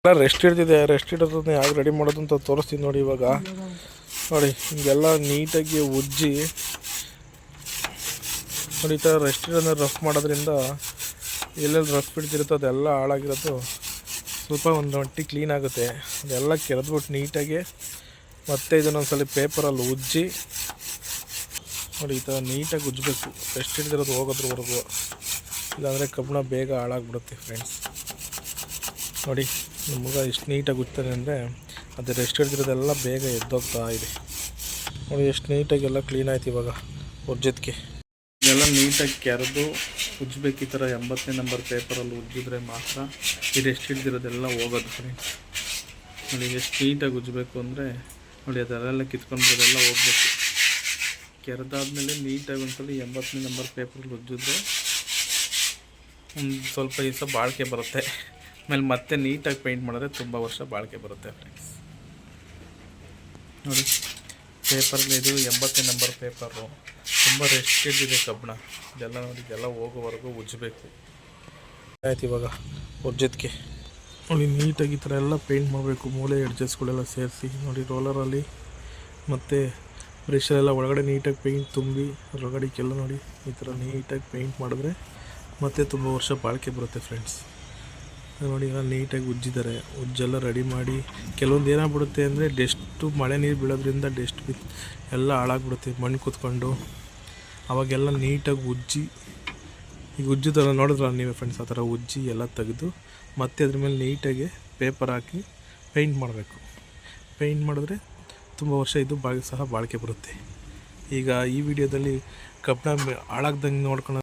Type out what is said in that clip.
ಎಲ್ಲ ರೆಸ್ಟ್ ಇಡೋದನ್ನ ಯಾಕೆ ರೆಡಿ ಮಾಡೋದು ಅಂತ ತೋರಿಸ್ತೀನಿ ನೋಡಿ. ಇವಾಗ ನೋಡಿ ಹಿಂಗೆಲ್ಲ ನೀಟಾಗಿ ಉಜ್ಜಿ ನೋಡಿ. ಈ ಥರ ರೆಸ್ಟ್ ಇಡೋದನ್ನ ರಫ್ ಮಾಡೋದ್ರಿಂದ ಎಲ್ಲೆಲ್ಲಿ ರಫ್ ಹಿಡ್ದಿರುತ್ತೋ ಅದೆಲ್ಲ ಹಾಳಾಗಿರೋದು ಸ್ವಲ್ಪ ಒಂದು ಮಟ್ಟಿಗೆ ಕ್ಲೀನ್ ಆಗುತ್ತೆ. ಅದೆಲ್ಲ ಕೆರೆದ್ಬಿಟ್ಟು ನೀಟಾಗಿ ಮತ್ತೆ ಇದನ್ನೊಂದ್ಸಲ ಪೇಪರಲ್ಲಿ ಉಜ್ಜಿ ನೋಡಿ. ಈ ಥರ ನೀಟಾಗಿ ಉಜ್ಜಬೇಕು, ರೆಸ್ಟ್ ಹಿಡ್ದಿರೋದು ಹೋಗೋದ್ರವರೆಗೂ. ಇಲ್ಲಾಂದರೆ ಕಬ್ಬಣ ಬೇಗ ಹಾಳಾಗ್ಬಿಡುತ್ತೆ ಫ್ರೆಂಡ್ಸ್. ನೋಡಿ ನಮ್ಗೆ ಎಷ್ಟು ನೀಟಾಗಿ ಉಜ್ತಾರೆ ಅಂದರೆ ಅದು ರೆಸ್ಟ್ ಹಿಡ್ದಿರೋದೆಲ್ಲ ಬೇಗ ಎದ್ದೋಗ್ತಾ ಇದೆ. ನೋಡಿ ಎಷ್ಟು ನೀಟಾಗಿ ಎಲ್ಲ ಕ್ಲೀನ್ ಆಯ್ತು ಇವಾಗ ಉಜ್ಜೋದಕ್ಕೆ. ಇದೆಲ್ಲ ನೀಟಾಗಿ ಕೆರೆದು ಉಜ್ಜಬೇಕು. ಈ ಥರ 80ನೇ ನಂಬರ್ ಪೇಪರಲ್ಲಿ ಉಜ್ಜಿದ್ರೆ ಮಾತ್ರ ಈ ರೆಸ್ಟ್ ಹಿಡ್ದಿರೋದೆಲ್ಲ ಹೋಗೋದು ಫ್ರೆಂಡ್ಸ್. ನೋಡಿ ಎಷ್ಟು ನೀಟಾಗಿ ಉಜ್ಜಬೇಕು ಅಂದರೆ ನೋಡಿ ಅದೆಲ್ಲ ಕಿತ್ಕೊಂಡ್ರೆಲ್ಲ ಹೋಗ್ಬೇಕು. ಕೆರೆದಾದ್ಮೇಲೆ ನೀಟಾಗಿ ಒಂದ್ಸಲ 80ನೇ ನಂಬರ್ ಪೇಪರಲ್ಲಿ ಉಜ್ಜಿದ್ರೆ ಒಂದು ಸ್ವಲ್ಪ ದಿವಸ ಬಾಳಿಕೆ ಬರುತ್ತೆ. ಆಮೇಲೆ ಮತ್ತೆ ನೀಟಾಗಿ ಪೇಂಟ್ ಮಾಡಿದ್ರೆ ತುಂಬ ವರ್ಷ ಬಾಳಿಕೆ ಬರುತ್ತೆ ಫ್ರೆಂಡ್ಸ್. ನೋಡಿ ಪೇಪರ್ಗೆ ಇದು 80ನೇ ನಂಬರ್ ಪೇಪರು ತುಂಬ ರೆಸ್ಟ್ ಹಿಡಿದಿದೆ ಕಬ್ಬಣ. ಇದೆಲ್ಲ ನೋಡಿ ಇದೆಲ್ಲ ಹೋಗೋವರೆಗೂ ಉಜ್ಜಬೇಕು. ಆಯ್ತು ಇವಾಗ ಉಜ್ಜೋದಕ್ಕೆ ನೋಡಿ ನೀಟಾಗಿ ಈ ಥರ ಎಲ್ಲ ಪೇಂಟ್ ಮಾಡಬೇಕು. ಮೂಲೆ ಎಡ್ಜಸ್ಗಳೆಲ್ಲ ಸೇರಿಸಿ ನೋಡಿ ರೋಲರಲ್ಲಿ ಮತ್ತು ಬ್ರಷಲ್ಲೆಲ್ಲ ಒಳಗಡೆ ನೀಟಾಗಿ ಪೇಂಟ್ ತುಂಬಿ ಹೊರಗಡೆಗೆಲ್ಲ ನೋಡಿ ಈ ಥರ ನೀಟಾಗಿ ಪೇಂಟ್ ಮಾಡಿದ್ರೆ ಮತ್ತೆ ತುಂಬ ವರ್ಷ ಬಾಳಿಕೆ ಬರುತ್ತೆ ಫ್ರೆಂಡ್ಸ್. ನೋಡಿ ಎಲ್ಲ ನೀಟಾಗಿ ಉಜ್ಜಿದ್ದಾರೆ. ಉಜ್ಜೆಲ್ಲ ರೆಡಿ ಮಾಡಿ ಕೆಲವೊಂದು ಏನಾಗ್ಬಿಡುತ್ತೆ ಅಂದರೆ ಡೆಸ್ಟು ಮಳೆ ನೀರು ಬೀಳೋದ್ರಿಂದ ಡೆಸ್ಟ್ ಎಲ್ಲ ಹಾಳಾಗ್ಬಿಡುತ್ತೆ, ಮಣ್ಣು ಕೂತ್ಕೊಂಡು. ಅವಾಗೆಲ್ಲ ನೀಟಾಗಿ ಉಜ್ಜಿ ಈಗ ಉಜ್ಜು ಥರ ನೋಡಿದ್ರಲ್ಲ ನೀವೇ ಫ್ರೆಂಡ್ಸ್, ಆ ಥರ ಉಜ್ಜಿ ಎಲ್ಲ ತೆಗೆದು ಮತ್ತೆ ಅದ್ರ ಮೇಲೆ ನೀಟಾಗಿ ಪೇಪರ್ ಹಾಕಿ ಪೇಂಟ್ ಮಾಡಬೇಕು. ಪೇಂಟ್ ಮಾಡಿದ್ರೆ ತುಂಬ ವರ್ಷ ಇದು ಸಹ ಬಾಳಿಕೆ ಬರುತ್ತೆ. ಈಗ ಈ ವಿಡಿಯೋದಲ್ಲಿ ಕಬ್ಬಣ ಹಾಳಾಗ್ದಂಗೆ ನೋಡ್ಕೊಳ್ಳೋ